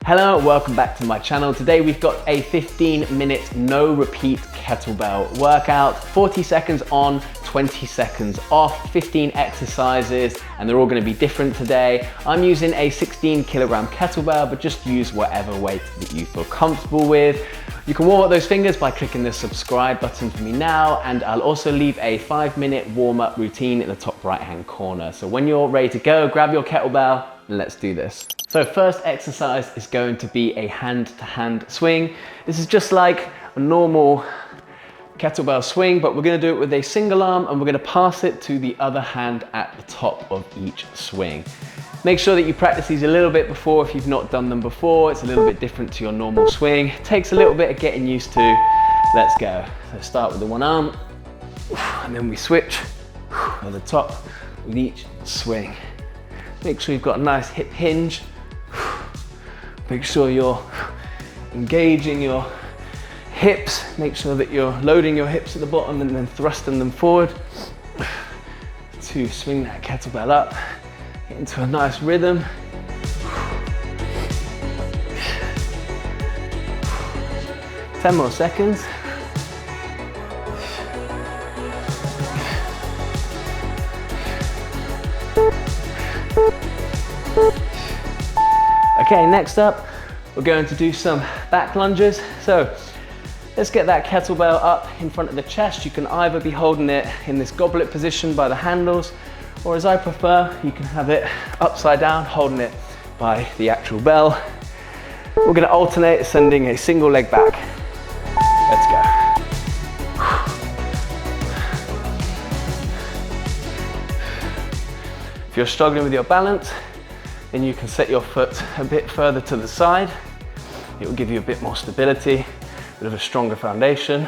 Hello, welcome back to my channel. Today we've got a 15-minute no repeat kettlebell workout. 40 seconds on, 20 seconds off, 15 exercises, and they're all gonna be different today. I'm using a 16-kilogram kettlebell, but just use whatever weight that you feel comfortable with. You can warm up those fingers by clicking the subscribe button for me now, and I'll also leave a 5-minute warm-up routine in the top right-hand corner. So when you're ready to go, grab your kettlebell and let's do this. So first exercise is going to be a hand-to-hand swing. This is just like a normal kettlebell swing, but we're gonna do it with a single arm and we're gonna pass it to the other hand at the top of each swing. Make sure that you practice these a little bit before if you've not done them before. It's a little bit different to your normal swing. It takes a little bit of getting used to. Let's go. So start with the one arm, and then we switch at the top with each swing. Make sure you've got a nice hip hinge. Make sure you're engaging your hips. Make sure that you're loading your hips at the bottom and then thrusting them forward to swing that kettlebell up. Get into a nice rhythm. Ten more seconds. Okay, next up, we're going to do some back lunges. So let's get that kettlebell up in front of the chest. You can either be holding it in this goblet position by the handles, or as I prefer, you can have it upside down, holding it by the actual bell. We're gonna alternate sending a single leg back. Let's go. If you're struggling with your balance, then you can set your foot a bit further to the side. It will give you a bit more stability, a bit of a stronger foundation.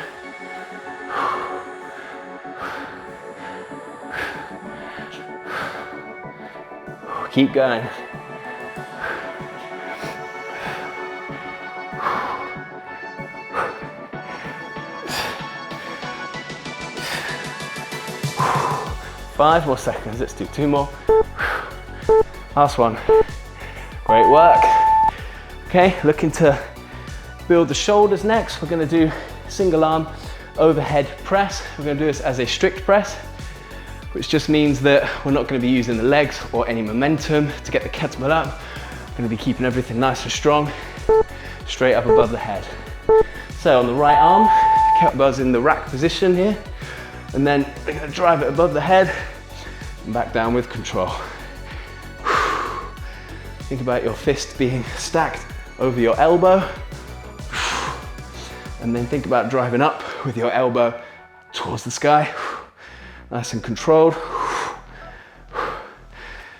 Keep going. Five more seconds, let's do two more. Last one. Great work. Okay, looking to build the shoulders next. We're gonna do single arm overhead press. We're gonna do this as a strict press, which just means that we're not gonna be using the legs or any momentum to get the kettlebell up. We're gonna be keeping everything nice and strong, straight up above the head. So on the right arm, kettlebell's in the rack position here, and then we're gonna drive it above the head and back down with control. Think about your fist being stacked over your elbow, and then think about driving up with your elbow towards the sky. Nice and controlled.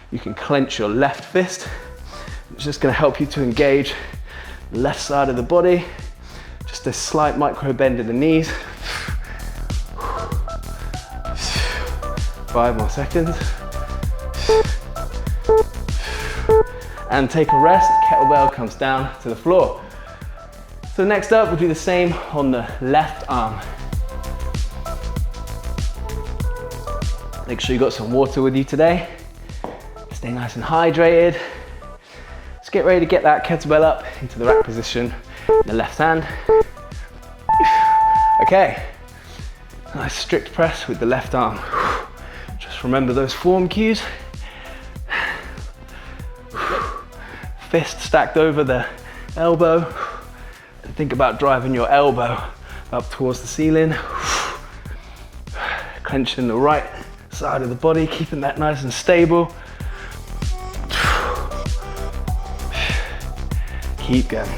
You can clench your left fist. It's just going to help you to engage the left side of the body. Just a slight micro bend in the knees. 5 more seconds. And take a rest. Kettlebell comes down to the floor. So next up, we'll do the same on the left arm. Make sure you got some water with you today. Stay nice and hydrated. Let's get ready to get that kettlebell up into the rack position in the left hand. Okay, nice strict press with the left arm. Just remember those form cues. Fist stacked over the elbow. And think about driving your elbow up towards the ceiling. Clenching the right side of the body, keeping that nice and stable. Keep going.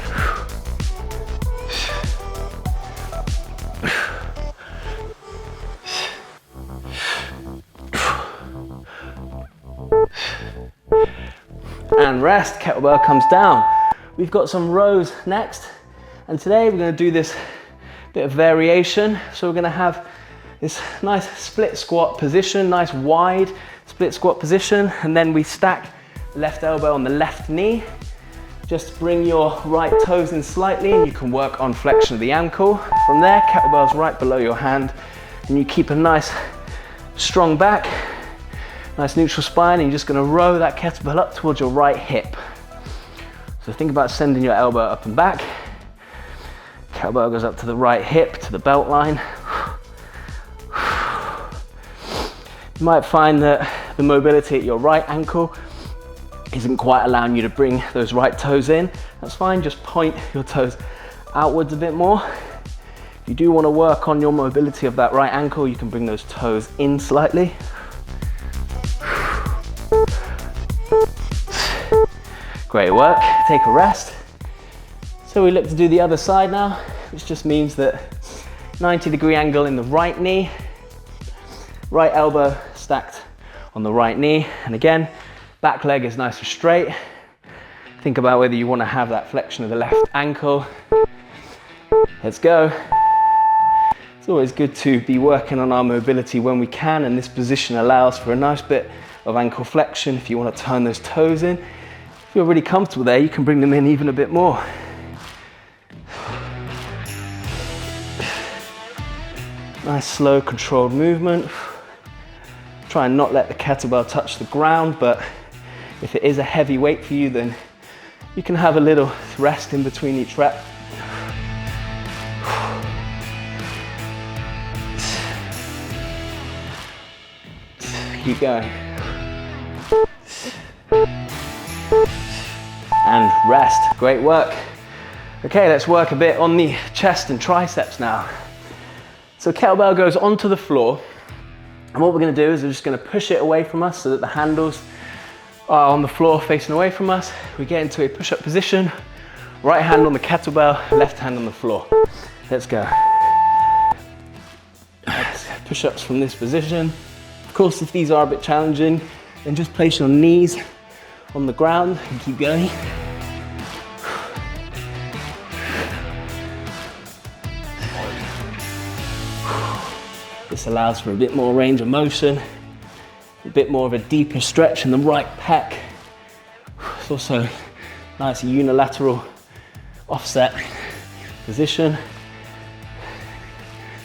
And rest, kettlebell comes down. We've got some rows next, and today we're going to do this bit of variation. So we're going to have this nice split squat position, nice wide split squat position, and then we stack the left elbow on the left knee. Just bring your right toes in slightly, and you can work on flexion of the ankle. From there, kettlebell's right below your hand, and you keep a nice strong back, nice neutral spine, and you're just going to row that kettlebell up towards your right hip. So think about sending your elbow up and back. Kettlebell goes up to the right hip, to the belt line. You might find that the mobility at your right ankle isn't quite allowing you to bring those right toes in. That's fine, just point your toes outwards a bit more. If you do want to work on your mobility of that right ankle, you can bring those toes in slightly. Great work, take a rest. So we look to do the other side now, which just means that 90-degree angle in the right knee, right elbow stacked on the right knee. And again, back leg is nice and straight. Think about whether you want to have that flexion of the left ankle. Let's go. It's always good to be working on our mobility when we can, and this position allows for a nice bit of ankle flexion if you want to turn those toes in. If you're really comfortable there, you can bring them in even a bit more. Nice, slow, controlled movement. Try and not let the kettlebell touch the ground, but if it is a heavy weight for you, then you can have a little rest in between each rep. Keep going. And rest. Great work. Okay, let's work a bit on the chest and triceps now. So kettlebell goes onto the floor, and what we're going to do is we're just going to push it away from us so that the handles are on the floor facing away from us. We get into a push-up position, right hand on the kettlebell, left hand on the floor. Let's go. Push-ups from this position. Of course, if these are a bit challenging, then just place your knees on the ground and keep going. This allows for a bit more range of motion, a bit more of a deeper stretch in the right pec. It's also nice unilateral offset position.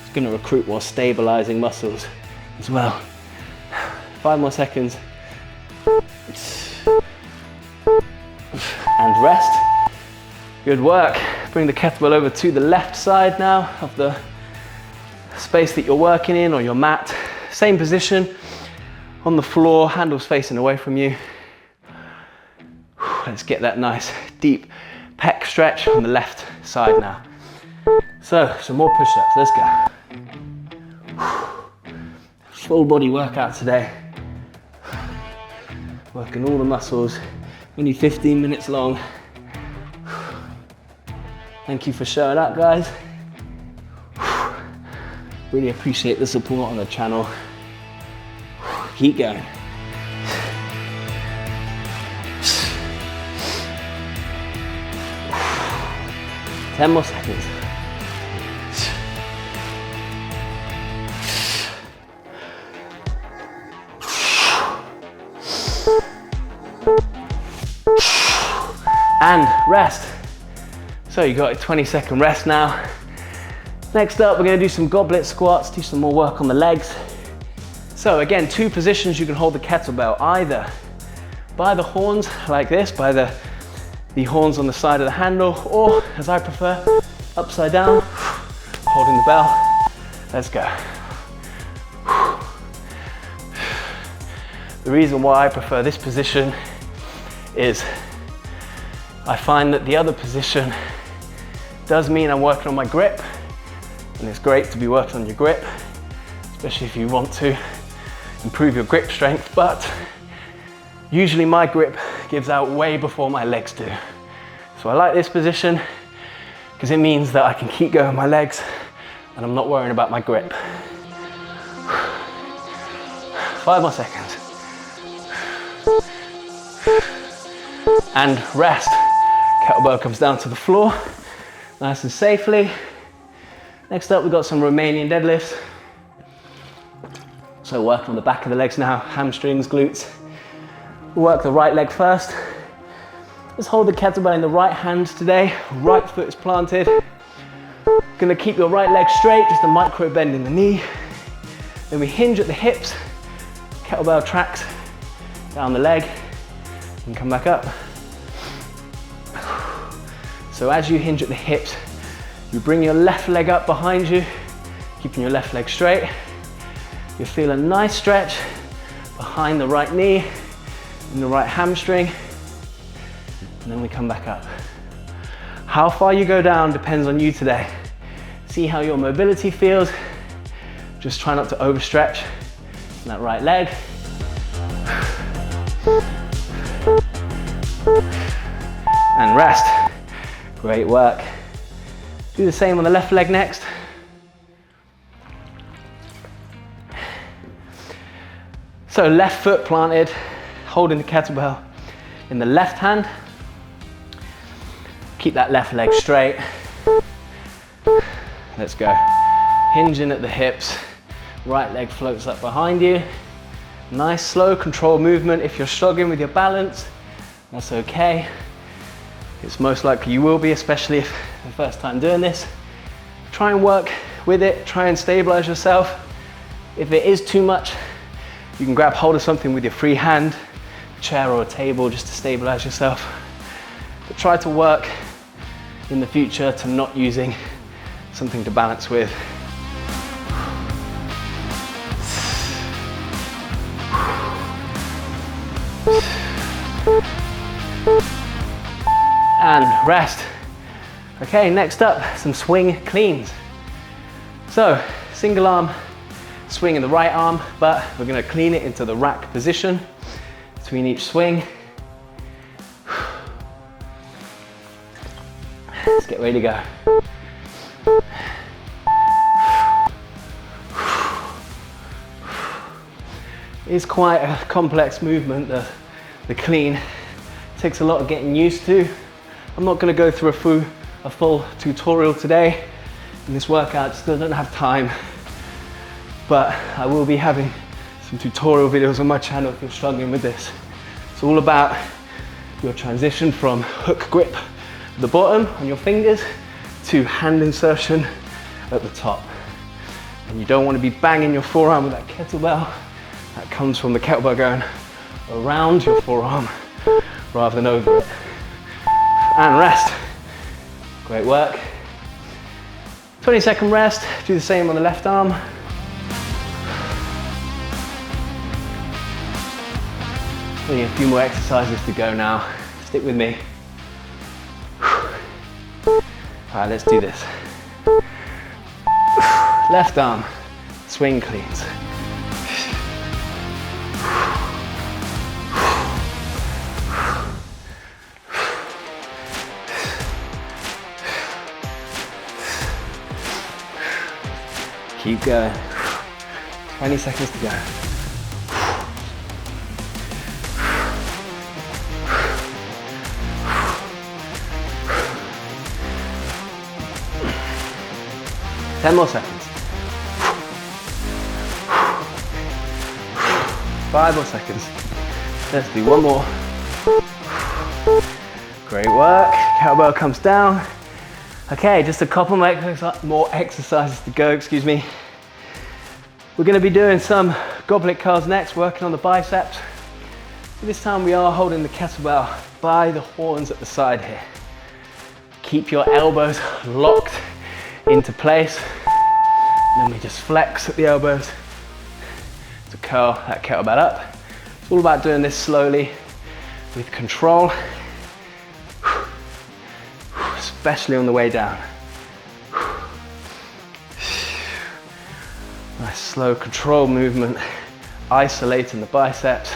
It's going to recruit more stabilizing muscles as well. 5 more seconds. And rest. Good work. Bring the kettlebell over to the left side now of the space that you're working in, or your mat. Same position on the floor, handles facing away from you. Let's get that nice deep pec stretch on the left side now. So some more push-ups, let's go. Full body workout today. Working all the muscles, only 15 minutes long. Thank you for showing up, guys. Really appreciate the support on the channel. Keep going. Ten more seconds. And rest. So you got a 20-second rest now. Next up, we're going to do some goblet squats, do some more work on the legs. So again, 2 positions you can hold the kettlebell, either by the horns like this, by the horns on the side of the handle, or as I prefer, upside down, holding the bell. Let's go. The reason why I prefer this position is I find that the other position does mean I'm working on my grip. And it's great to be working on your grip, especially if you want to improve your grip strength, but usually my grip gives out way before my legs do. So I like this position because it means that I can keep going with my legs and I'm not worrying about my grip. 5 more seconds. And rest. Kettlebell comes down to the floor, nice and safely. Next up, we've got some Romanian deadlifts. So working on the back of the legs now, hamstrings, glutes. We'll work the right leg first. Let's hold the kettlebell in the right hand today. Right foot is planted. Gonna keep your right leg straight, just a micro bend in the knee. Then we hinge at the hips. Kettlebell tracks down the leg and come back up. So as you hinge at the hips, you bring your left leg up behind you, keeping your left leg straight. You feel a nice stretch behind the right knee and the right hamstring, and then we come back up. How far you go down depends on you today. See how your mobility feels. Just try not to overstretch that right leg. And rest. Great work. Do the same on the left leg next. So left foot planted, holding the kettlebell in the left hand. Keep that left leg straight. Let's go. Hinging at the hips. Right leg floats up behind you. Nice slow controlled movement. If you're struggling with your balance, that's okay. It's most likely you will be, especially if the first time doing this. Try and work with it. Try and stabilize yourself. If it is too much, you can grab hold of something with your free hand, a chair or a table, just to stabilize yourself. But try to work in the future to not using something to balance with. And rest. Okay, next up, some swing cleans. So, single arm swing in the right arm, but we're gonna clean it into the rack position between each swing. Let's get ready to go. It's quite a complex movement, the clean. It takes a lot of getting used to. I'm not going to go through a full tutorial today in this workout, still don't have time, but I will be having some tutorial videos on my channel if you're struggling with this. It's all about your transition from hook grip at the bottom on your fingers to hand insertion at the top. And you don't want to be banging your forearm with that kettlebell. That comes from the kettlebell going around your forearm rather than over it. And rest. Great work. 20-second rest. Do the same on the left arm. Only a few more exercises to go now. Stick with me. All right, let's do this. Left arm, swing cleans. Keep going. 20 seconds to go. Ten more seconds. 5 more seconds. Let's do one more. Great work. Kettlebell comes down. Okay, just a couple more exercises to go, excuse me. We're gonna be doing some goblet curls next, working on the biceps. This time we are holding the kettlebell by the horns at the side here. Keep your elbows locked into place. And then we just flex at the elbows to curl that kettlebell up. It's all about doing this slowly with control, especially on the way down. Nice slow control movement, isolating the biceps.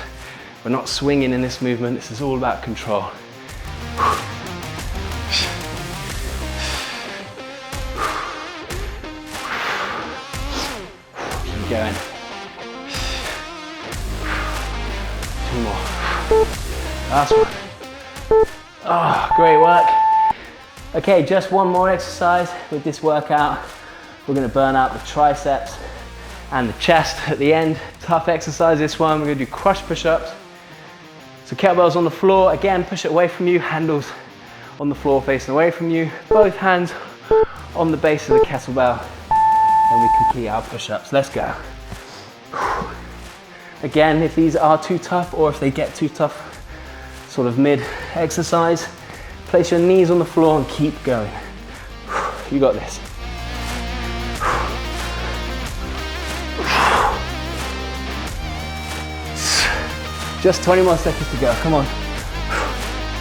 We're not swinging in this movement, this is all about control. Keep going. 2 more. Last one. Oh, great work. Okay, just one more exercise with this workout. We're gonna burn out the triceps and the chest at the end. Tough exercise this one. We're gonna do crush push-ups. So kettlebell's on the floor. Again, push it away from you. Handles on the floor facing away from you. Both hands on the base of the kettlebell. And we complete our push-ups. Let's go. Again, if these are too tough or if they get too tough sort of mid-exercise, Place your knees on the floor and keep going. You got this. Just 20 more seconds to go, come on.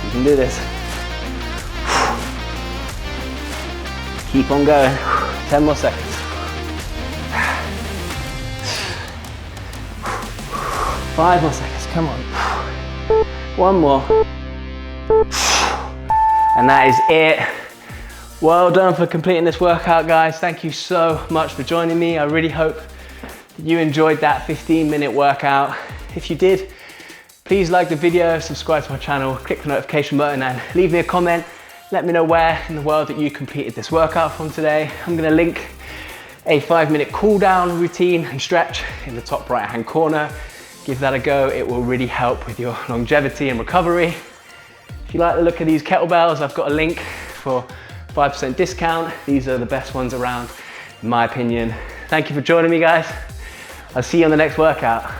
You can do this. Keep on going, 10 more seconds. 5 more seconds, come on. 1 more. And that is it. Well done for completing this workout, guys. Thank you so much for joining me. I really hope that you enjoyed that 15-minute workout. If you did, please like the video, subscribe to my channel, click the notification button and leave me a comment. Let me know where in the world that you completed this workout from today. I'm gonna link a 5-minute cool down routine and stretch in the top right-hand corner. Give that a go, it will really help with your longevity and recovery. If you like the look of these kettlebells, I've got a link for 5% discount. These are the best ones around, in my opinion. Thank you for joining me, guys. I'll see you on the next workout.